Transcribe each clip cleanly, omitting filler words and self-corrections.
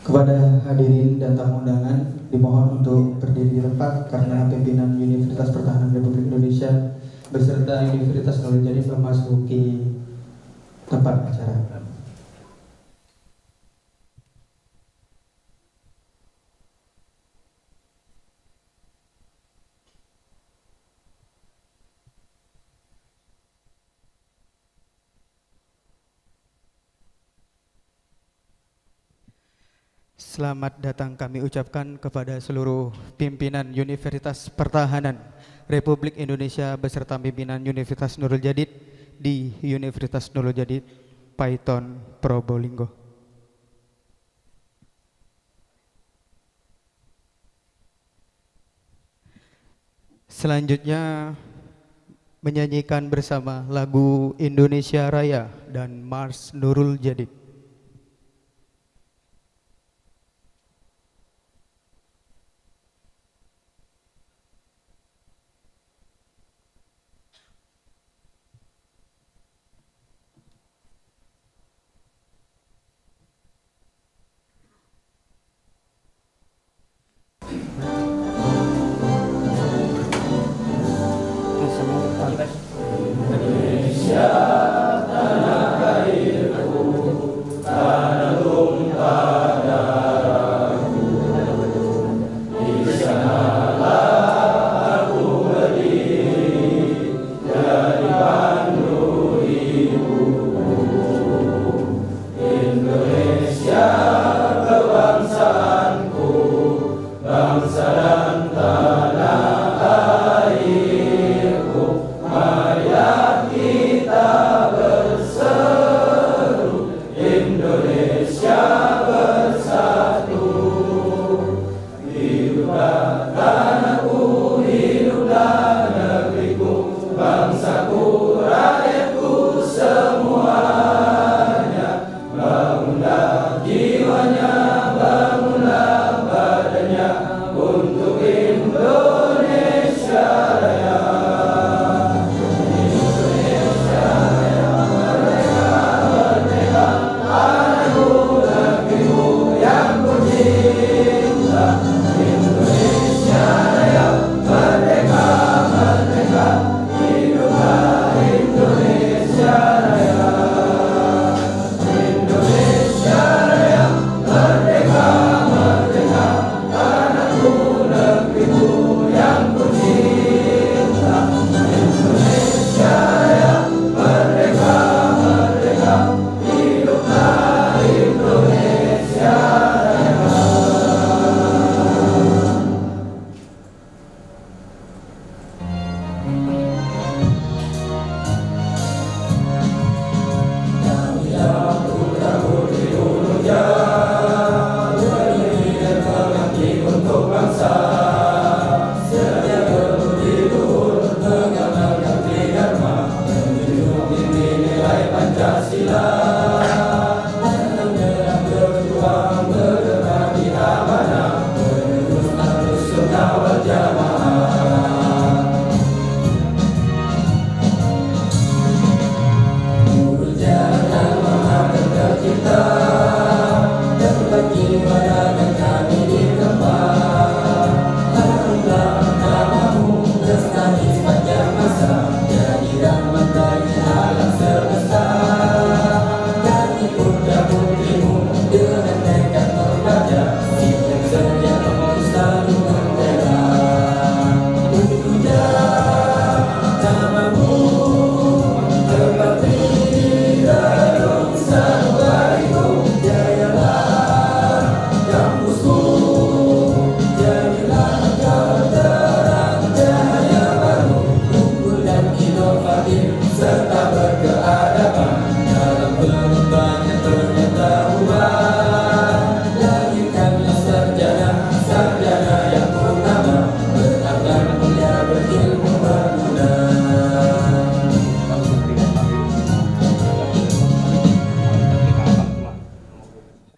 Kepada hadirin dan tamu undangan, dimohon untuk berdiri di tempat karena pimpinan Universitas Pertahanan Republik Indonesia beserta Universitas Nurul Jadi memasuki tempat acara. Selamat datang kami ucapkan kepada seluruh pimpinan Universitas Pertahanan Republik Indonesia beserta pimpinan Universitas Nurul Jadid di Universitas Nurul Jadid, Paiton, Probolinggo. Selanjutnya menyanyikan bersama lagu Indonesia Raya dan Mars Nurul Jadid.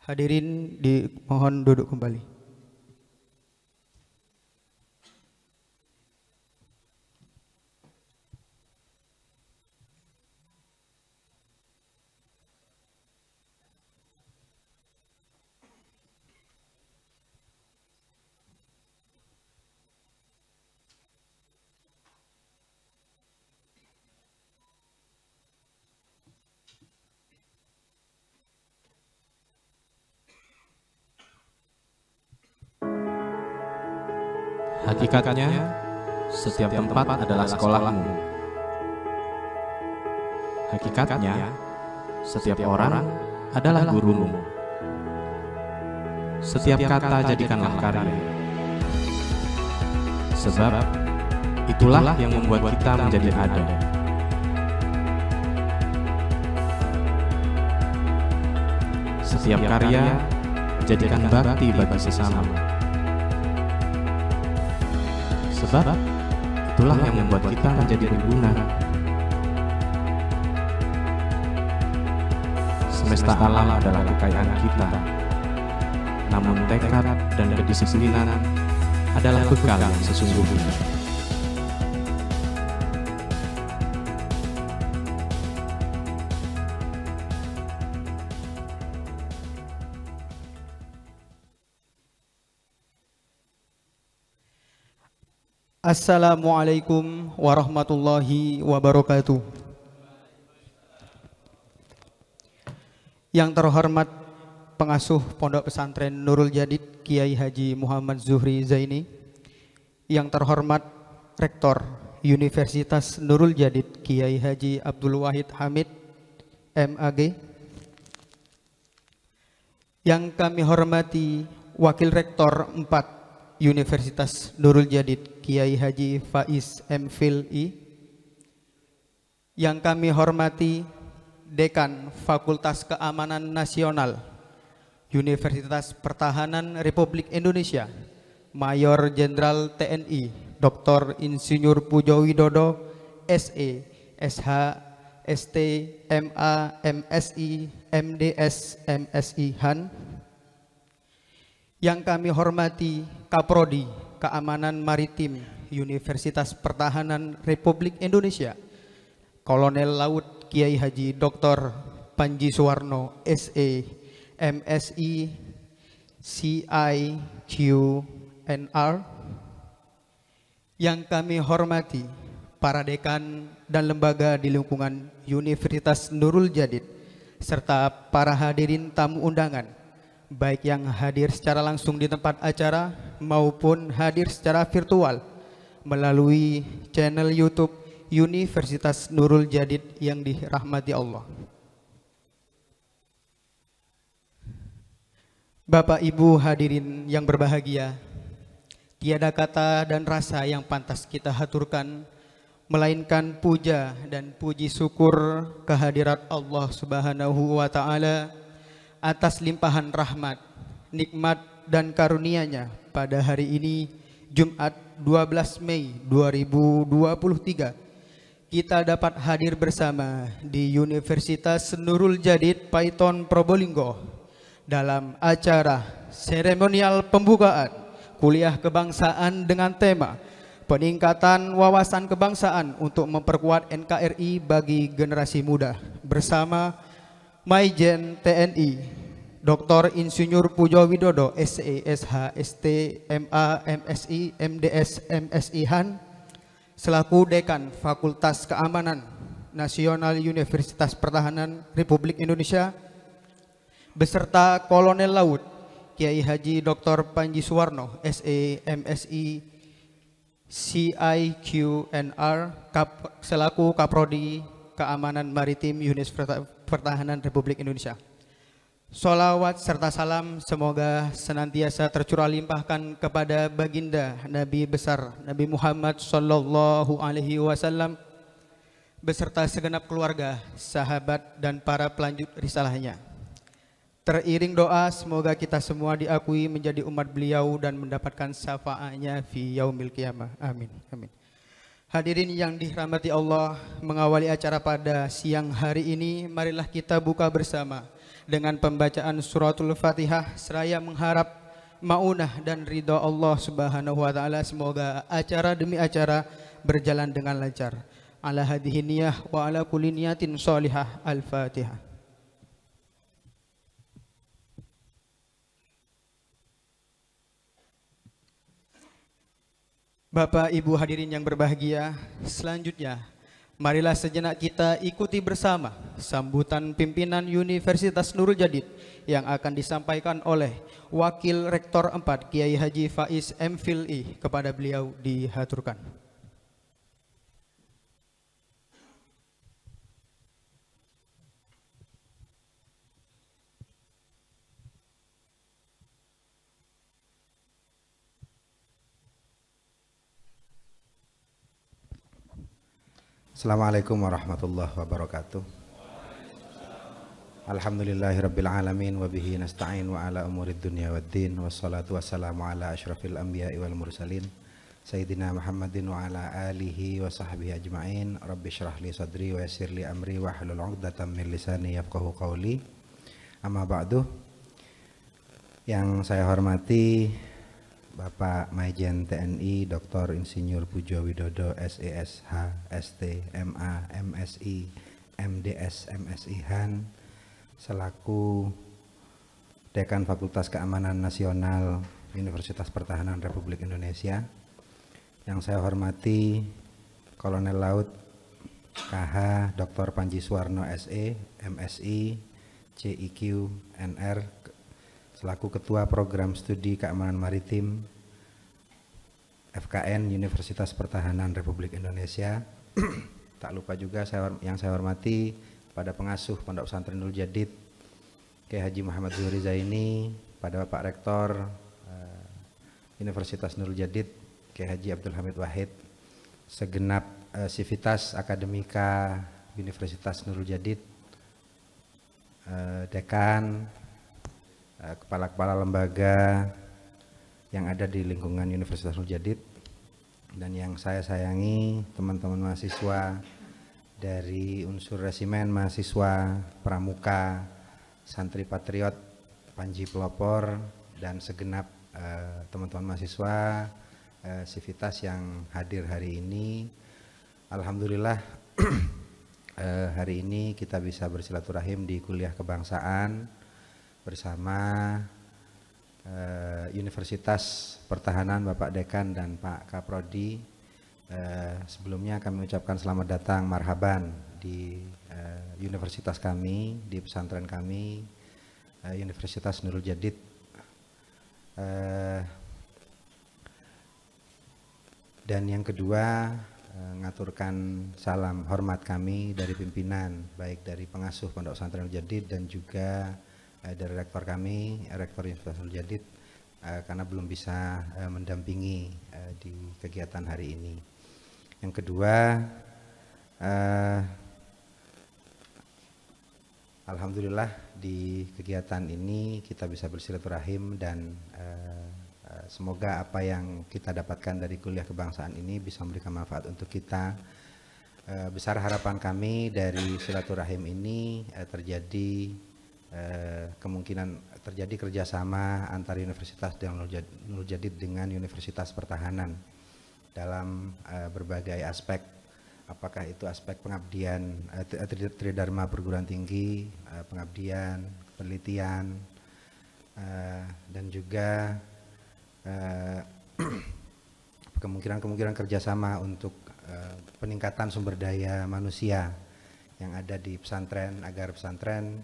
Hadirin dimohon duduk kembali. Hakikatnya, setiap tempat adalah sekolahmu. Hakikatnya, setiap orang adalah gurumu. Setiap kata jadikanlah karya. Sebab itulah yang membuat kita menjadi ada. Setiap karya jadikan bakti bagi sesama. Sebab itulah yang membuat kita menjadi berguna. Semesta alam adalah kekayaan kita, namun tekad dan kedisiplinan adalah bekal yang sesungguhnya. Assalamualaikum warahmatullahi wabarakatuh. Yang terhormat Pengasuh Pondok Pesantren Nurul Jadid Kiai Haji Muhammad Zuhri Zaini, yang terhormat Rektor Universitas Nurul Jadid Kiai Haji Abdul Wahid Hamid MAG, yang kami hormati Wakil Rektor 4 Universitas Nurul Jadid Kiai Haji Faiz MPhil I, yang kami hormati Dekan Fakultas Keamanan Nasional Universitas Pertahanan Republik Indonesia Mayor Jenderal TNI Dr. Insinyur Pujo Widodo SE, SH, ST, MA, MSI, MDS, MSI Han, yang kami hormati Kaprodi Keamanan Maritim Universitas Pertahanan Republik Indonesia Kolonel Laut Kiai Haji Dr. Panji Suwarno SE, MSI, CIQNR, yang kami hormati para dekan dan lembaga di lingkungan Universitas Nurul Jadid, serta para hadirin tamu undangan, baik yang hadir secara langsung di tempat acara maupun hadir secara virtual melalui channel YouTube Universitas Nurul Jadid yang dirahmati Allah. Bapak Ibu hadirin yang berbahagia, tiada kata dan rasa yang pantas kita haturkan melainkan puja dan puji syukur kehadirat Allah Subhanahu wa Ta'ala atas limpahan rahmat, nikmat dan karunia-Nya pada hari ini Jumat 12 Mei 2023 kita dapat hadir bersama di Universitas Nurul Jadid Paiton Probolinggo dalam acara seremonial pembukaan kuliah kebangsaan dengan tema peningkatan wawasan kebangsaan untuk memperkuat NKRI bagi generasi muda bersama Maijen TNI Dr. Insinyur Pujo Widodo SE, SH, ST, MA, MSI, MDS, MSI Han selaku Dekan Fakultas Keamanan Nasional Universitas Pertahanan Republik Indonesia beserta Kolonel Laut Kiai Haji Dr. Panji Suwarno SE, MSI, CIQNR selaku Kaprodi Keamanan Maritim Universitas Pertahanan Republik Indonesia. Sholawat serta salam semoga senantiasa tercurah limpahkan kepada baginda Nabi besar Nabi Muhammad Sallallahu Alaihi Wasallam beserta segenap keluarga, sahabat dan para pelanjut risalahnya. Teriring doa semoga kita semua diakui menjadi umat beliau dan mendapatkan syafaatnya fi yaumil qiyamah. Amin. Amin. Hadirin yang dirahmati Allah, mengawali acara pada siang hari ini, marilah kita buka bersama dengan pembacaan suratul Fatihah seraya mengharap maunah dan ridha Allah Subhanahu wa Ta'ala. Semoga acara demi acara berjalan dengan lancar. Ala hadhihi niyah wa ala kulli niyatin sholihah. Al-Fatihah. Bapak Ibu hadirin yang berbahagia, selanjutnya Marilah sejenak kita ikuti bersama sambutan pimpinan Universitas Nurul Jadid yang akan disampaikan oleh Wakil Rektor 4 Kiai Haji Faiz MPhil.I. Kepada beliau dihaturkan. Assalamualaikum warahmatullahi wabarakatuh. Alhamdulillahirabbil alamin wa bihi nasta'in wa ala umurid dunya waddin wassalatu wassalamu ala asyrafil anbiya'i wal mursalin sayyidina Muhammadin wa ala alihi wa sahbihi ajma'in. Rabbi syrah li sadri wa yassir li amri wa hlul 'uqdatam min lisani yafqahu qawli. Amma ba'du. Yang saya hormati Bapak Maijen TNI Dr. Insinyur Pujo Widodo SESH ST MA MSI MDS MSI Han selaku Dekan Fakultas Keamanan Nasional Universitas Pertahanan Republik Indonesia. Yang saya hormati Kolonel Laut KH Dr. Panji Suwarno SE MSI CIQ NR selaku Ketua Program Studi Keamanan Maritim FKN Universitas Pertahanan Republik Indonesia. Tak lupa juga yang saya hormati pada pengasuh Pondok Pesantren Nurul Jadid Kiai Haji Muhammad Zuhri Zaini, pada Bapak Rektor Universitas Nurul Jadid Kiai Haji Abdul Hamid Wahid, segenap sivitas akademika Universitas Nurul Jadid, dekan, kepala-kepala lembaga yang ada di lingkungan Universitas Nurul Jadid, dan yang saya sayangi teman-teman mahasiswa dari unsur resimen mahasiswa, pramuka, santri patriot, panji pelopor, dan segenap teman-teman mahasiswa sivitas yang hadir hari ini. Alhamdulillah hari ini kita bisa bersilaturahim di kuliah kebangsaan bersama Universitas Pertahanan Bapak Dekan dan Pak Kaprodi. Sebelumnya kami ucapkan selamat datang, marhaban di universitas kami, di pesantren kami, Universitas Nurul Jadid. Dan yang kedua, ngaturkan salam hormat kami dari pimpinan, baik dari pengasuh Pondok Pesantren Nurul Jadid dan juga dari rektor kami, Rektor Universitas Nurul Jadid, karena belum bisa mendampingi di kegiatan hari ini. Yang kedua, alhamdulillah di kegiatan ini kita bisa bersilaturahim dan semoga apa yang kita dapatkan dari kuliah kebangsaan ini bisa memberikan manfaat untuk kita. Besar harapan kami dari silaturahim ini terjadi kemungkinan terjadi kerjasama antara Universitas Nurul Jadid dengan Universitas Pertahanan dalam berbagai aspek, apakah itu aspek pengabdian tridharma perguruan tinggi, pengabdian, penelitian, dan juga kemungkinan kerjasama untuk peningkatan sumber daya manusia yang ada di pesantren, agar pesantren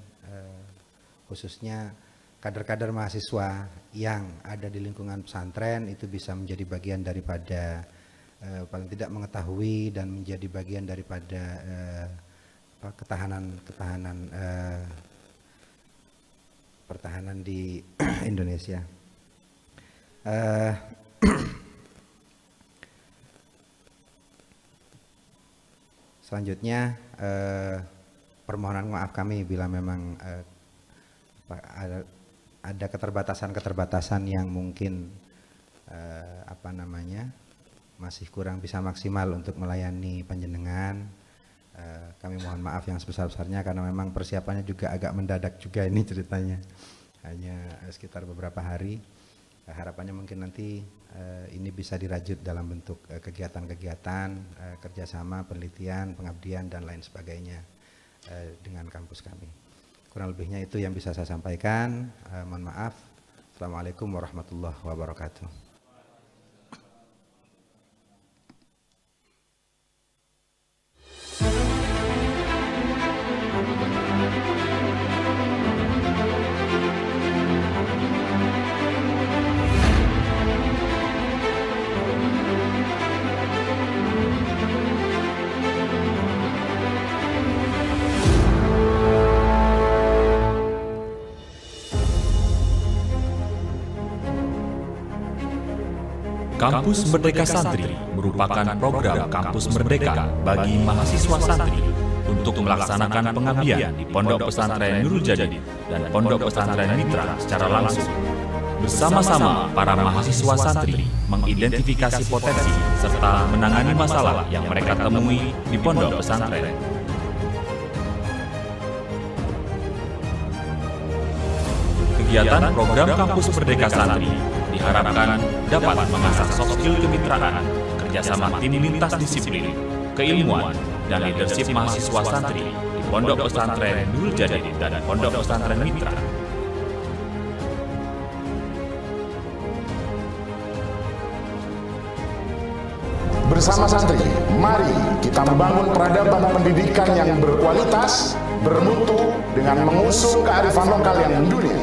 khususnya kader-kader mahasiswa yang ada di lingkungan pesantren itu bisa menjadi bagian daripada paling tidak mengetahui dan menjadi bagian daripada pertahanan di Indonesia. Selanjutnya permohonan maaf kami bila memang ada keterbatasan yang mungkin masih kurang bisa maksimal untuk melayani panjenengan. Kami mohon maaf yang sebesar-besarnya karena memang persiapannya juga agak mendadak juga ini ceritanya, hanya sekitar beberapa hari. Harapannya mungkin nanti ini bisa dirajut dalam bentuk kegiatan-kegiatan kerjasama, penelitian, pengabdian dan lain sebagainya dengan kampus kami. Kurang lebihnya itu yang bisa saya sampaikan. Mohon maaf. Assalamualaikum warahmatullahi wabarakatuh. Kampus Merdeka Santri merupakan program kampus merdeka bagi mahasiswa santri untuk melaksanakan pengabdian di Pondok Pesantren Nurul Jadid dan Pondok Pesantren Mitra secara langsung. Bersama-sama para mahasiswa santri mengidentifikasi potensi serta menangani masalah yang mereka temui di pondok pesantren. Kegiatan program Kampus Merdeka Santri diharapkan dapat mengasah soft skill kemitraan, kerjasama tim lintas disiplin, keilmuan, dan leadership mahasiswa santri di Pondok Pesantren Nurul Jadid dan Pondok Pesantren Mitra. Bersama santri, mari kita membangun peradaban pendidikan yang berkualitas, bermutu, dengan mengusung kearifan lokal yang mendunia.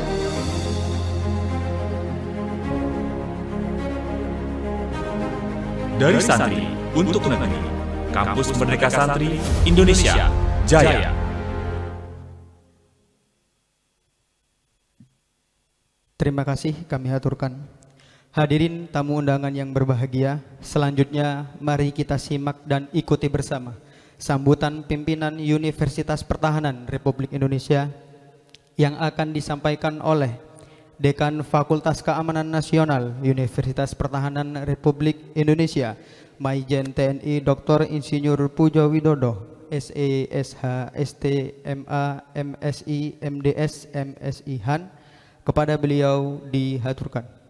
Dari santri untuk negeri, Kampus Merdeka Santri Indonesia Jaya. Terima kasih kami haturkan. Hadirin tamu undangan yang berbahagia, selanjutnya mari kita simak dan ikuti bersama sambutan pimpinan Universitas Pertahanan Republik Indonesia yang akan disampaikan oleh Dekan Fakultas Keamanan Nasional Universitas Pertahanan Republik Indonesia, Maijen TNI Dr. Insinyur Pujo Widodo, SE, SH, ST, MA, MSI, MDS, MSI Han. Kepada beliau dihaturkan.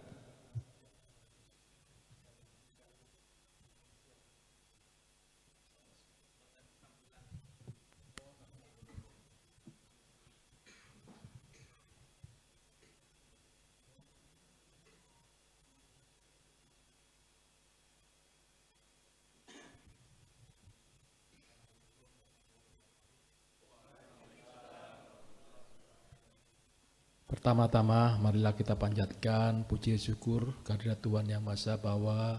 Pertama-tama marilah kita panjatkan puji syukur kehadirat Tuhan Yang Maha Esa bahwa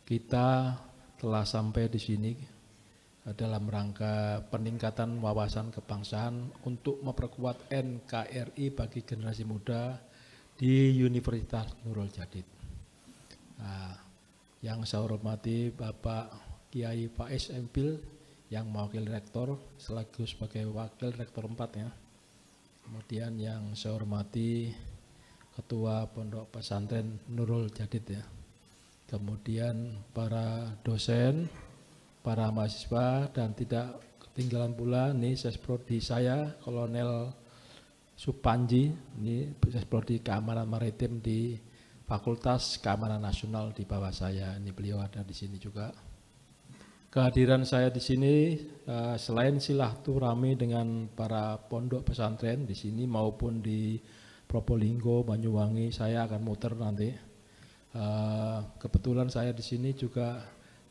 kita telah sampai di sini dalam rangka peningkatan wawasan kebangsaan untuk memperkuat NKRI bagi generasi muda di Universitas Nurul Jadid. Nah, yang saya hormati Bapak Kiai Faiz Empil yang mewakili rektor selaku sebagai wakil rektor 4 ya. Kemudian yang saya hormati Ketua Pondok Pesantren Nurul Jadid ya. Kemudian para dosen, para mahasiswa, dan tidak ketinggalan pula nih Sesprodi saya, Kolonel Supanji, ini Sesprodi Keamanan Maritim di Fakultas Keamanan Nasional di bawah saya. Ini beliau ada di sini juga. Kehadiran saya di sini selain silaturahmi dengan para pondok pesantren di sini maupun di Probolinggo, Banyuwangi, saya akan muter nanti. Kebetulan saya di sini juga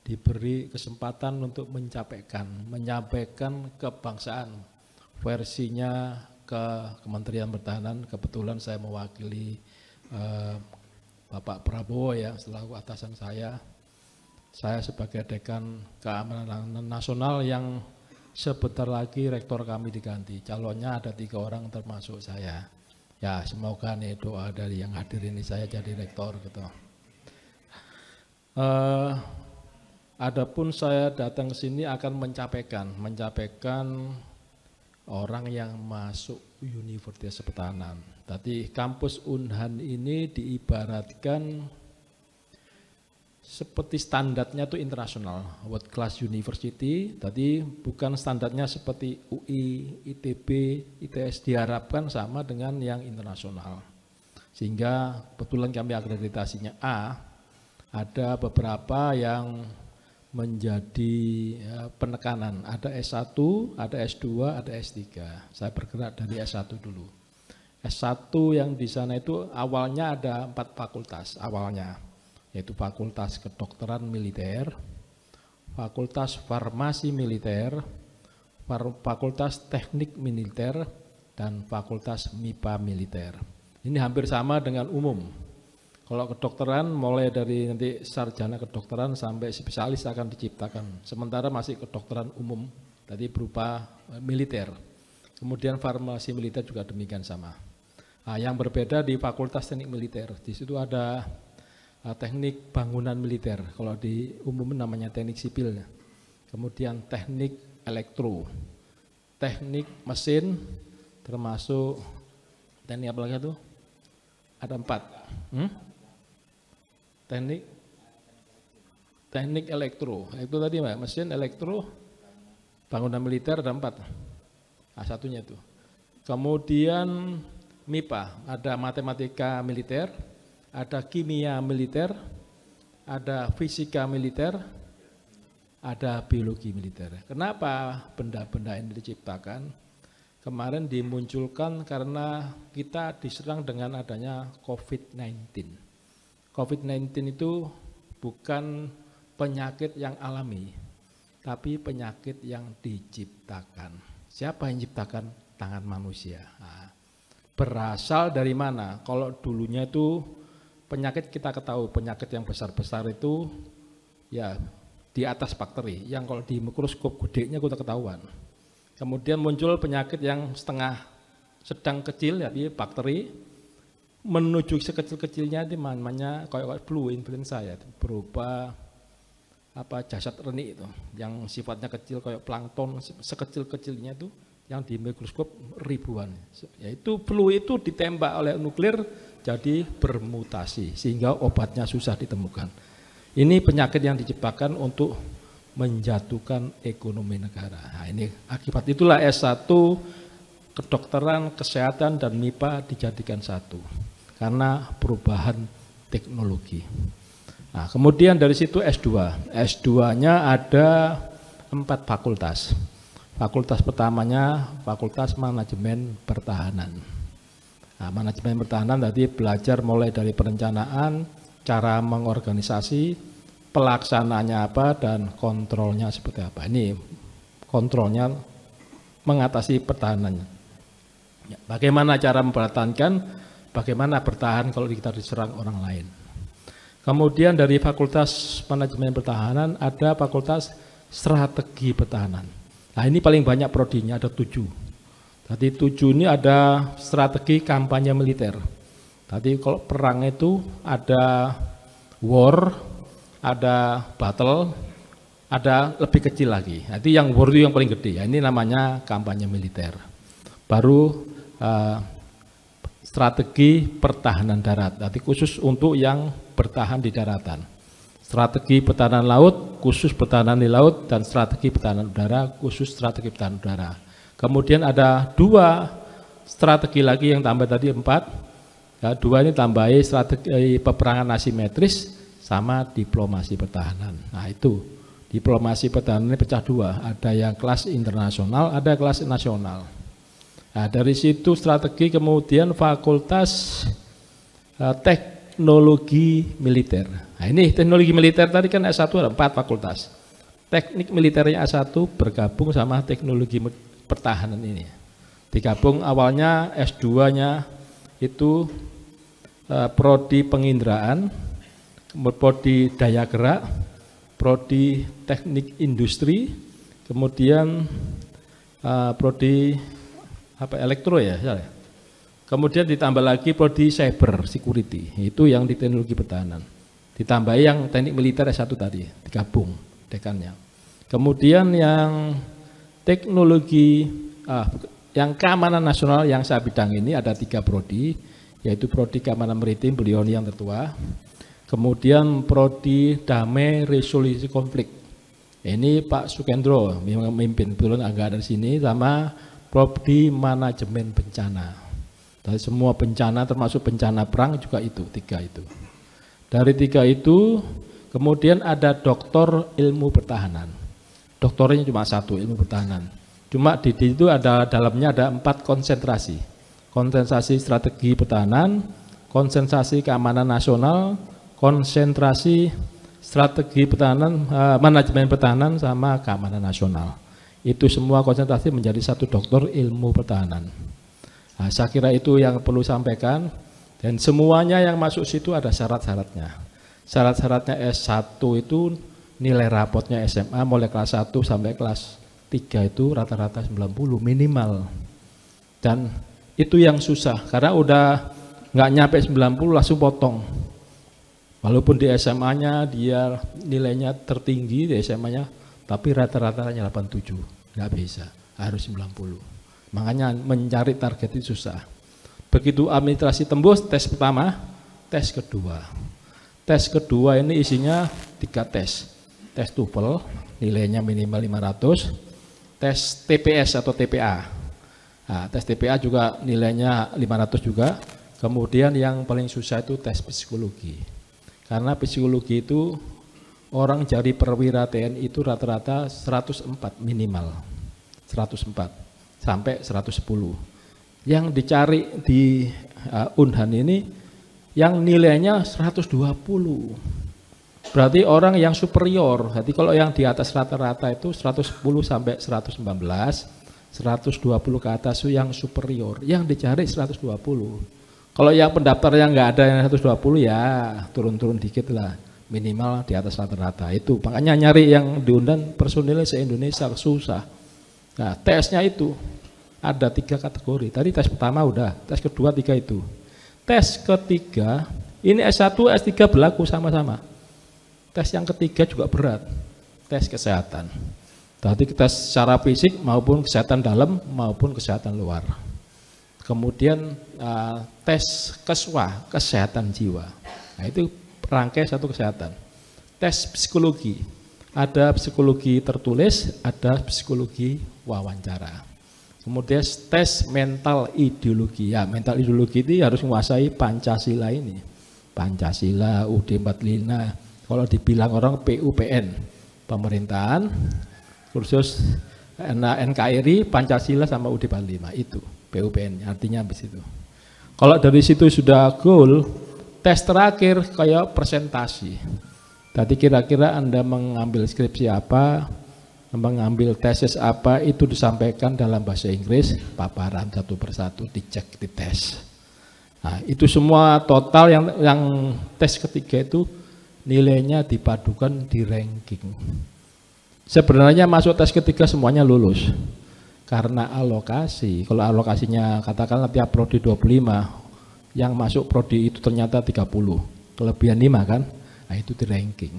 diberi kesempatan untuk menyampaikan kebangsaan versinya ke Kementerian Pertahanan. Kebetulan saya mewakili Bapak Prabowo ya selaku atasan saya. Saya sebagai Dekan Keamanan Nasional yang sebentar lagi rektor kami diganti. Calonnya ada 3 orang termasuk saya. Ya semoga nih doa dari yang hadir ini saya jadi rektor gitu. Adapun saya datang ke sini akan mencapaikan orang yang masuk Universitas Pertahanan. Tadi kampus Unhan ini diibaratkan seperti standarnya itu internasional, world class university. Tadi bukan standarnya seperti UI, ITB, ITS, diharapkan sama dengan yang internasional. Sehingga kebetulan kami akreditasinya A, ada beberapa yang menjadi penekanan. Ada S1, ada S2, ada S3. Saya bergerak dari S1 dulu. S1 yang di sana itu awalnya ada 4 fakultas awalnya, yaitu Fakultas Kedokteran Militer, Fakultas Farmasi Militer, Fakultas Teknik Militer, dan Fakultas MIPA Militer. Ini hampir sama dengan umum. Kalau kedokteran mulai dari nanti sarjana kedokteran sampai spesialis akan diciptakan. Sementara masih kedokteran umum, tadi berupa militer. Kemudian farmasi militer juga demikian sama. Nah, yang berbeda di Fakultas Teknik Militer, di situ ada teknik bangunan militer, kalau di umum namanya teknik sipil. Kemudian teknik elektro, teknik mesin, termasuk teknik apa lagi itu? Ada 4. Teknik elektro, itu tadi Mbak, mesin, elektro, bangunan militer ada 4. Nah, satunya itu. Kemudian MIPA, ada matematika militer, ada kimia militer, ada fisika militer, ada biologi militer. Kenapa benda-benda ini diciptakan? Kemarin dimunculkan karena kita diserang dengan adanya COVID-19. COVID-19 itu bukan penyakit yang alami, tapi penyakit yang diciptakan. Siapa yang ciptakan? Tangan manusia. Nah, berasal dari mana? Kalau dulunya itu penyakit kita ketahui, penyakit yang besar-besar itu ya di atas bakteri, yang kalau di mikroskop gedenya kita ketahuan. Kemudian muncul penyakit yang sedang kecil, ya di bakteri, menuju sekecil-kecilnya itu namanya kayak flu influenza ya, berupa jasad renik itu, yang sifatnya kecil kayak plankton, sekecil-kecilnya itu yang di mikroskop ribuan. Yaitu flu itu ditembak oleh nuklir jadi bermutasi sehingga obatnya susah ditemukan. Ini penyakit yang diciptakan untuk menjatuhkan ekonomi negara. Nah, ini akibat itulah S1 kedokteran, kesehatan dan MIPA dijadikan satu karena perubahan teknologi. Nah, kemudian dari situ S2. S2-nya ada 4 fakultas. Fakultas pertamanya Fakultas Manajemen Pertahanan. Nah, manajemen pertahanan tadi belajar mulai dari perencanaan, cara mengorganisasi, pelaksanaannya apa, dan kontrolnya seperti apa. Ini kontrolnya mengatasi pertahanannya. Ya, bagaimana cara mempertahankan, bagaimana bertahan kalau kita diserang orang lain. Kemudian dari Fakultas Manajemen Pertahanan ada Fakultas Strategi Pertahanan. Nah, ini paling banyak prodinya, ada 7. Tadi 7 ini ada strategi kampanye militer. Tadi kalau perang itu ada war, ada battle, ada lebih kecil lagi. Nanti yang war itu yang paling gede. Ya, ini namanya kampanye militer. Baru strategi pertahanan darat. Nanti khusus untuk yang bertahan di daratan. Strategi pertahanan laut, khusus pertahanan di laut, dan strategi pertahanan udara, khusus strategi pertahanan udara. Kemudian ada 2 strategi lagi yang tambah tadi 4. Ya, 2 ini tambahi strategi peperangan asimetris sama diplomasi pertahanan. Nah, itu diplomasi pertahanan ini pecah 2. Ada yang kelas internasional, ada kelas nasional. Nah, dari situ strategi, kemudian Fakultas Teknologi Militer. Nah, ini teknologi militer tadi kan S1 ada 4 fakultas. Teknik militernya S1 bergabung sama teknologi pertahanan ini. Digabung awalnya S2-nya itu prodi penginderaan, prodi daya gerak, prodi teknik industri, kemudian prodi elektro ya. Kemudian ditambah lagi prodi cyber security, itu yang di teknologi pertahanan. Ditambah yang teknik militer S1 tadi, digabung dekannya. Kemudian yang teknologi yang keamanan nasional yang saya bidang ini ada 3 prodi, yaitu prodi keamanan maritim, beliau yang tertua. Kemudian prodi damai resolusi konflik. Ini Pak Sukendro memimpin, kebetulan agak dari sini, sama prodi manajemen bencana. Dari semua bencana termasuk bencana perang juga itu, 3 itu. Dari 3 itu kemudian ada doktor ilmu pertahanan. Doktornya cuma 1, ilmu pertahanan. Cuma di situ ada dalamnya ada 4 konsentrasi. Konsentrasi strategi pertahanan, konsentrasi keamanan nasional, konsentrasi strategi pertahanan, manajemen pertahanan sama keamanan nasional. Itu semua konsentrasi menjadi 1 doktor ilmu pertahanan. Nah, saya kira itu yang perlu sampaikan, dan semuanya yang masuk situ ada syarat-syaratnya. Syarat-syaratnya S1 itu nilai rapotnya SMA mulai kelas 1 sampai kelas 3 itu rata-rata 90 minimal. Dan itu yang susah karena udah nggak nyampe 90 langsung potong. Walaupun di SMA-nya dia nilainya tertinggi di SMA-nya, tapi rata-ratanya 87, nggak bisa, harus 90. Makanya mencari target itu susah. Begitu administrasi tembus, tes pertama, tes kedua. Tes kedua ini isinya 3 tes. Tes TOEFL, nilainya minimal 500, tes TPS atau TPA. Nah, tes TPA juga nilainya 500 juga. Kemudian yang paling susah itu tes psikologi. Karena psikologi itu orang jadi perwira TNI itu rata-rata 104 minimal, 104 sampai 110. Yang dicari di Unhan ini yang nilainya 120. Berarti orang yang superior. Jadi kalau yang di atas rata-rata itu 110 sampai 119, 120 ke atas itu yang superior. Yang dicari 120. Kalau yang pendaftar yang nggak ada yang 120 ya turun-turun dikit lah, minimal di atas rata-rata itu. Makanya nyari yang diundang personilnya se-Indonesia susah. Nah tesnya itu ada 3 kategori. Tadi tes pertama udah, tes kedua 3 itu. Tes ketiga ini S1, S3 berlaku sama-sama. Tes yang ketiga juga berat, tes kesehatan. Tadi tes secara fisik maupun kesehatan dalam maupun kesehatan luar. Kemudian tes KESWA, kesehatan jiwa. Nah itu rangkai satu kesehatan. Tes psikologi, ada psikologi tertulis, ada psikologi wawancara. Kemudian tes mental ideologi. Ya mental ideologi itu harus menguasai Pancasila ini. Pancasila, UUD 45, kalau dibilang orang PUPN, pemerintahan, kursus NKRI, Pancasila sama UUD 45 itu. PUPN artinya habis itu. Kalau dari situ sudah goal, tes terakhir kayak presentasi. Tadi kira-kira Anda mengambil skripsi apa, mengambil tesis apa, itu disampaikan dalam bahasa Inggris, paparan satu persatu, dicek, dites. Nah, itu semua total yang tes ketiga itu nilainya dipadukan di ranking. Sebenarnya masuk tes ketiga semuanya lulus. Karena alokasi, kalau alokasinya katakanlah tiap prodi 25, yang masuk prodi itu ternyata 30, kelebihan 5 kan, nah itu di ranking.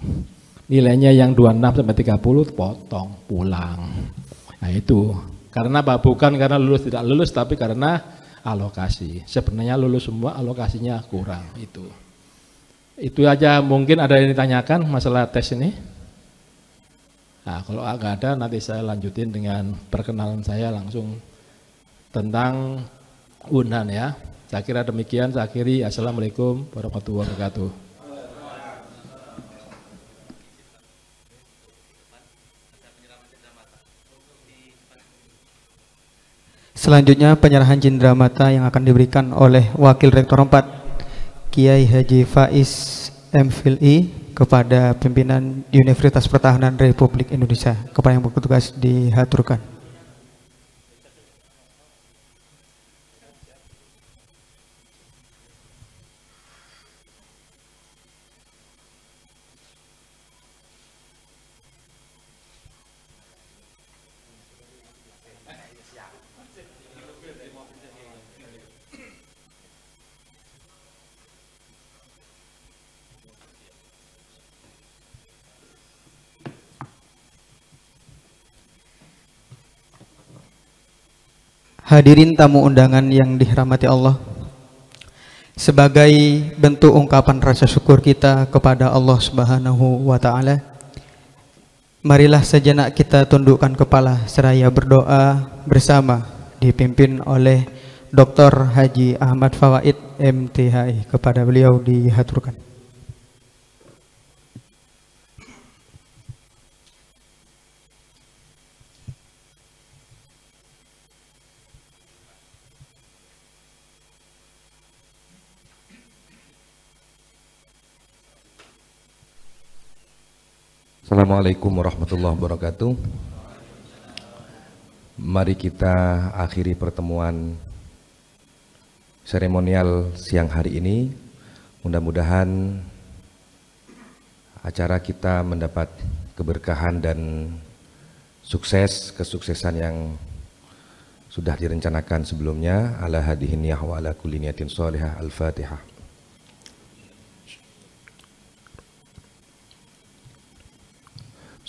Nilainya yang 26 sampai 30 potong, pulang. Nah itu, karena apa? Bukan karena lulus tidak lulus, tapi karena alokasi. Sebenarnya lulus semua, alokasinya kurang, itu. Itu aja, mungkin ada yang ditanyakan masalah tes ini. Nah, kalau agak ada nanti saya lanjutin dengan perkenalan saya langsung tentang Unhan ya. Saya kira demikian, saya akhiri. Assalamualaikum warahmatullahi wabarakatuh. Selanjutnya penyerahan cindera mata yang akan diberikan oleh Wakil Rektor 4 Kiai Haji Faiz MPhilI kepada pimpinan Universitas Pertahanan Republik Indonesia. Kepada yang bertugas dihaturkan. Hadirin tamu undangan yang dirahmati Allah, sebagai bentuk ungkapan rasa syukur kita kepada Allah Subhanahu wa Ta'ala, marilah sejenak kita tundukkan kepala seraya berdoa bersama dipimpin oleh Dr. Haji Ahmad Fawaid MTHI. Kepada beliau dihaturkan. Assalamualaikum warahmatullahi wabarakatuh. Mari kita akhiri pertemuan seremonial siang hari ini. Mudah-mudahan acara kita mendapat keberkahan dan sukses, kesuksesan yang sudah direncanakan sebelumnya. Ala hadihin niyah wa ala kulli niyatin sholihah. Al-Fatihah.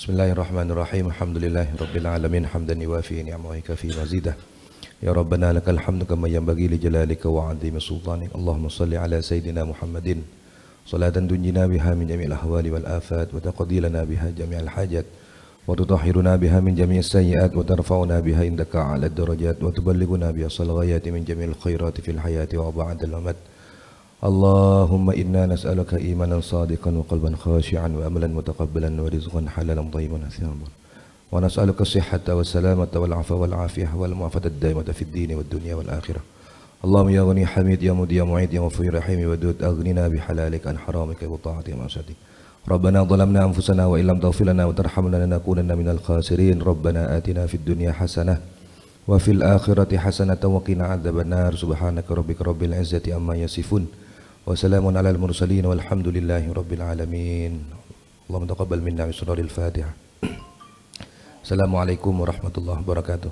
Bismillahirrahmanirrahim. Alhamdulillahirabbil alamin hamdan yuwafi ni'amahu wa yukafi mazidah. Ya Rabbana lakal hamdu kama yanbaghi li jalalika wa 'azimi sultanik. Allahumma shalli ala sayidina Muhammadin salatan tunjina biha min jami'il ahwali wal afat wa taqdi lana biha jami'al hajat wa tutahhiruna biha min jami'is sayyi'at wa tarfa'una biha indaka 'ala darajat wa tuballighuna biha sal ghayati min jami'il khairati fil hayati wa ba'dal mamat. Allahumma inna nas'aluka imanan sadiqan wa qalban khashi'an wa amalan mutaqabbalan wa rizqan halalan thayyiban nasiban wa nas'aluka as-sihhata wa salamata wal 'afwa wal 'afiyah wal mu'afata ad-daimata fid din wad dunya wal akhirah. Allahumma ya ghani hamid ya mudi ya mu'id ya ghafur rahim wa dud aghnina bi halalika an haramika wa ta'atika ma syadik. Rabbana dhalamna anfusana wa illam taghfir lana wa tarhamna lanakunanna minal khasirin. Rabbana atina fid dunya hasanah wa fil akhirati hasanatan wa qina adzabannar. Subhanaka rabbika rabbil izzati amma yasifun. Wassalamun alal mursalin walhamdulillahi rabbil alamin. Allahumma taqabbal minna bi suraril Fatihah. Assalamualaikum warahmatullahi wabarakatuh.